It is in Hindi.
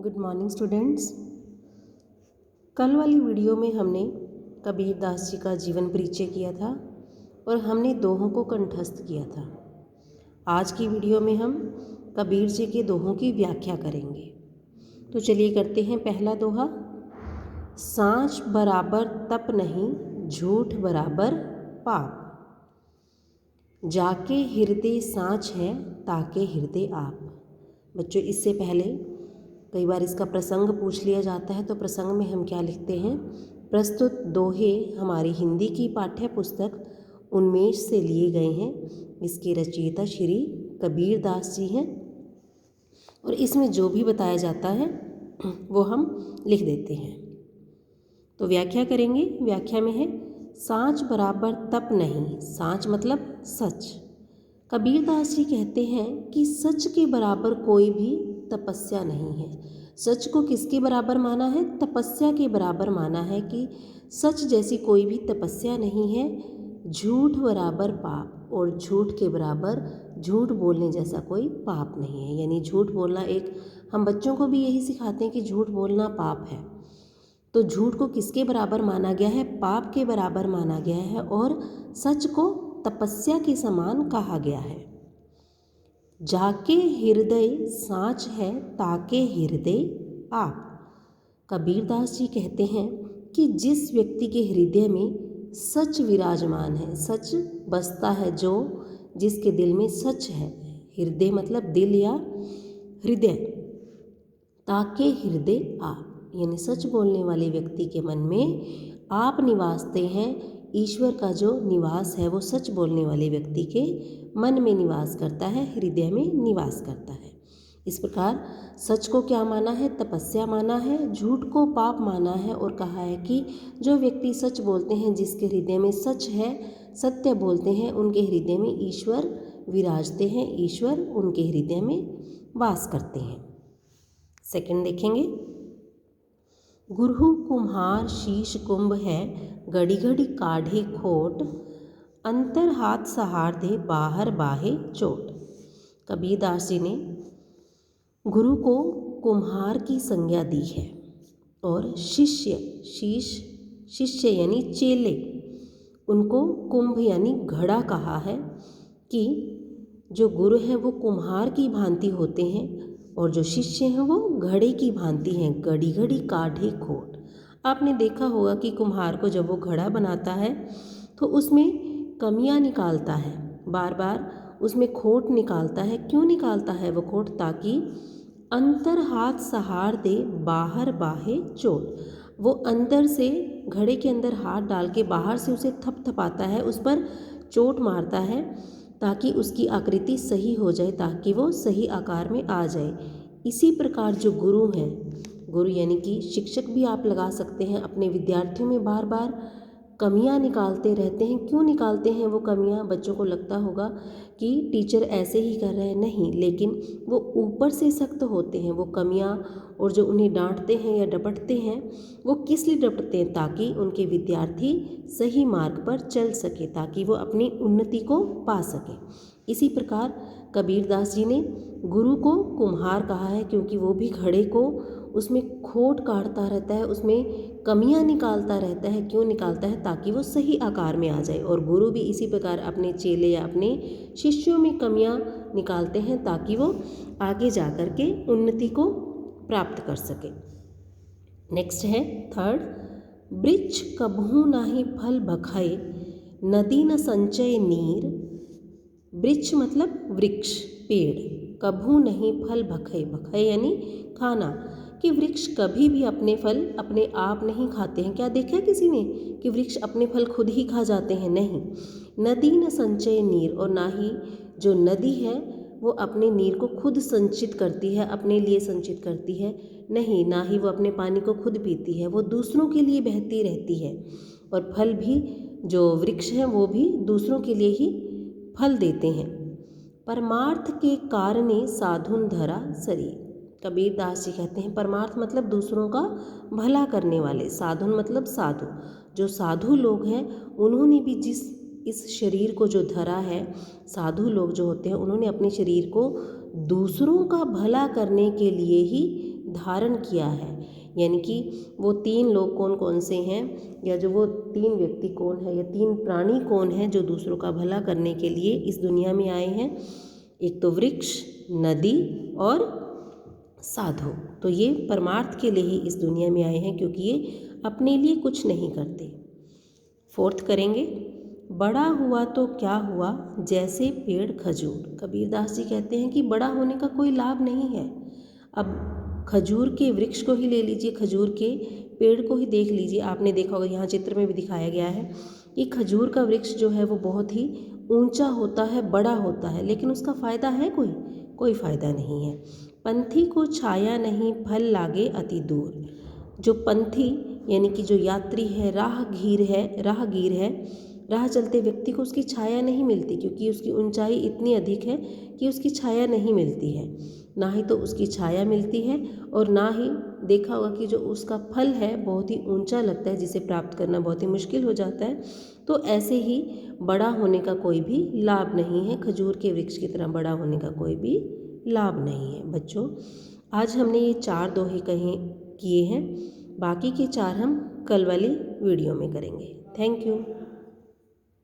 Good morning students. कल वाली वीडियो में हमने कबीर दास जी का जीवन परिचय किया था और हमने दोहों को कंठस्थ किया था। आज की वीडियो में हम कबीर जी के दोहों की व्याख्या करेंगे। तो चलिए करते हैं पहला दोहा। सांच बराबर तप नहीं, झूठ बराबर पाप। जाके हृदय सांच है, ताके हृदय आप। बच्चों, इससे पहले कई बार इसका प्रसंग पूछ लिया जाता है, तो प्रसंग में हम क्या लिखते हैं? प्रस्तुत दोहे हमारी हिंदी की पाठ्य पुस्तक उन्मेष से लिए गए हैं। इसके रचयिता श्री कबीर दास जी हैं और इसमें जो भी बताया जाता है वो हम लिख देते हैं। तो व्याख्या करेंगे। व्याख्या में है, सांच बराबर तप नहीं। सांच मतलब सच। कबीर दास जी कहते हैं कि सच के बराबर कोई भी तपस्या नहीं है। सच को किसके बराबर माना है? तपस्या के बराबर माना है कि सच जैसी कोई भी तपस्या नहीं है। झूठ बराबर पाप, और झूठ के बराबर झूठ बोलने जैसा कोई पाप नहीं है। यानी झूठ बोलना हम बच्चों को भी यही सिखाते हैं कि झूठ बोलना पाप है। तो झूठ को किसके बराबर माना गया है? पाप के बराबर माना गया है। और सच को तपस्या के समान कहा गया है। जाके हृदय सांच है, ताके हृदय आप। कबीर दास जी कहते हैं कि जिस व्यक्ति के हृदय में सच विराजमान है, सच बसता है, जो जिसके दिल में सच है, हृदय मतलब दिल या हृदय, ताके हृदय आप, यानी सच बोलने वाले व्यक्ति के मन में आप निवासते हैं। ईश्वर का जो निवास है वो सच बोलने वाले व्यक्ति के मन में निवास करता है, हृदय में निवास करता है। इस प्रकार सच को क्या माना है? तपस्या माना है। झूठ को पाप माना है और कहा है कि जो व्यक्ति सच बोलते हैं, जिसके हृदय में सच है, सत्य बोलते हैं, उनके हृदय में ईश्वर विराजते हैं, ईश्वर उनके हृदय में वास करते हैं। सेकंड देखेंगे। गुरहु कुम्हार शीश कुंभ है, घड़ी घड़ी काढ़े खोट। अंतर हाथ सहार दे, बाहर बाहे चोट। कबीर दास जी ने गुरु को कुम्हार की संज्ञा दी है और शिष्य यानी चेले, उनको कुंभ यानी घड़ा कहा है कि जो गुरु हैं वो कुम्हार की भांति होते हैं और जो शिष्य हैं वो घड़े की भांति हैं। घड़ी घड़ी काढ़े खोट। आपने देखा होगा कि कुम्हार को जब वो घड़ा बनाता है तो उसमें कमियां निकालता है, बार बार उसमें खोट निकालता है। क्यों निकालता है वो खोट? ताकि अंतर हाथ सहार दे, बाहर बाहे चोट। वो अंदर से घड़े के अंदर हाथ डाल के बाहर से उसे थपथपाता है, उस पर चोट मारता है ताकि उसकी आकृति सही हो जाए, ताकि वो सही आकार में आ जाए। इसी प्रकार जो गुरु हैं, गुरु यानी कि शिक्षक भी आप लगा सकते हैं, अपने विद्यार्थियों में बार बार कमियां निकालते रहते हैं। क्यों निकालते हैं वो कमियां? बच्चों को लगता होगा कि टीचर ऐसे ही कर रहे हैं, नहीं, लेकिन वो ऊपर से सख्त होते हैं वो कमियां। और जो उन्हें डांटते हैं या डपटते हैं, वो किस लिए डपटते हैं? ताकि उनके विद्यार्थी सही मार्ग पर चल सके, ताकि वो अपनी उन्नति को पा सके। इसी प्रकार कबीर दास जी ने गुरु को कुम्हार कहा है, क्योंकि वो भी घड़े को उसमें खोट काटता रहता है, उसमें कमियां निकालता रहता है। क्यों निकालता है? ताकि वो सही आकार में आ जाए। और गुरु भी इसी प्रकार अपने चेले या अपने शिष्यों में कमियां निकालते हैं ताकि वो आगे जा कर के उन्नति को प्राप्त कर सके। नेक्स्ट है थर्ड। वृक्ष कबहू नाही फल भखाए, नदी न संचय नीर। वृक्ष मतलब वृक्ष, पेड़। कभू नहीं फल भखे, भखे यानी खाना, कि वृक्ष कभी भी अपने फल अपने आप नहीं खाते हैं। क्या देखा है किसी ने कि वृक्ष अपने फल खुद ही खा जाते हैं? नहीं। नदी न संचय नीर, और ना ही जो नदी है वो अपने नीर को खुद संचित करती है, अपने लिए संचित करती है, नहीं। ना ही वो अपने पानी को खुद पीती है, वो दूसरों के लिए बहती रहती है। और फल भी जो वृक्ष हैं वो भी दूसरों के लिए ही फल देते हैं। परमार्थ के कारणे साधुन धरा शरीर। कबीर दास जी कहते हैं परमार्थ मतलब दूसरों का भला करने वाले, साधुन मतलब साधु। जो साधु लोग हैं उन्होंने भी इस शरीर को जो धरा है, साधु लोग जो होते हैं उन्होंने अपने शरीर को दूसरों का भला करने के लिए ही धारण किया है। यानी कि वो 3 लोग कौन कौन से हैं, या जो वो 3 व्यक्ति कौन है, या 3 प्राणी कौन है जो दूसरों का भला करने के लिए इस दुनिया में आए हैं। एक तो वृक्ष, नदी और साधु। तो ये परमार्थ के लिए ही इस दुनिया में आए हैं, क्योंकि ये अपने लिए कुछ नहीं करते। 4th करेंगे, बड़ा हुआ तो क्या हुआ जैसे पेड़ खजूर। कबीरदास जी कहते हैं कि बड़ा होने का कोई लाभ नहीं है। अब खजूर के वृक्ष को ही ले लीजिए, खजूर के पेड़ को ही देख लीजिए। आपने देखा होगा, यहाँ चित्र में भी दिखाया गया है कि खजूर का वृक्ष जो है वो बहुत ही ऊंचा होता है, बड़ा होता है, लेकिन उसका फ़ायदा है कोई फ़ायदा नहीं है। पंथी को छाया नहीं, फल लागे अति दूर। जो पंथी यानी कि जो यात्री है, राहगीर है, राह चलते व्यक्ति को उसकी छाया नहीं मिलती, क्योंकि उसकी ऊंचाई इतनी अधिक है कि उसकी छाया नहीं मिलती है। ना ही तो उसकी छाया मिलती है, और ना ही देखा होगा कि जो उसका फल है बहुत ही ऊंचा लगता है, जिसे प्राप्त करना बहुत ही मुश्किल हो जाता है। तो ऐसे ही बड़ा होने का कोई भी लाभ नहीं है, खजूर के वृक्ष की तरह बड़ा होने का कोई भी लाभ नहीं है। बच्चों, आज हमने ये 4 दोहे किए हैं, बाकी के 4 हम कल वाली वीडियो में करेंगे। Thank you.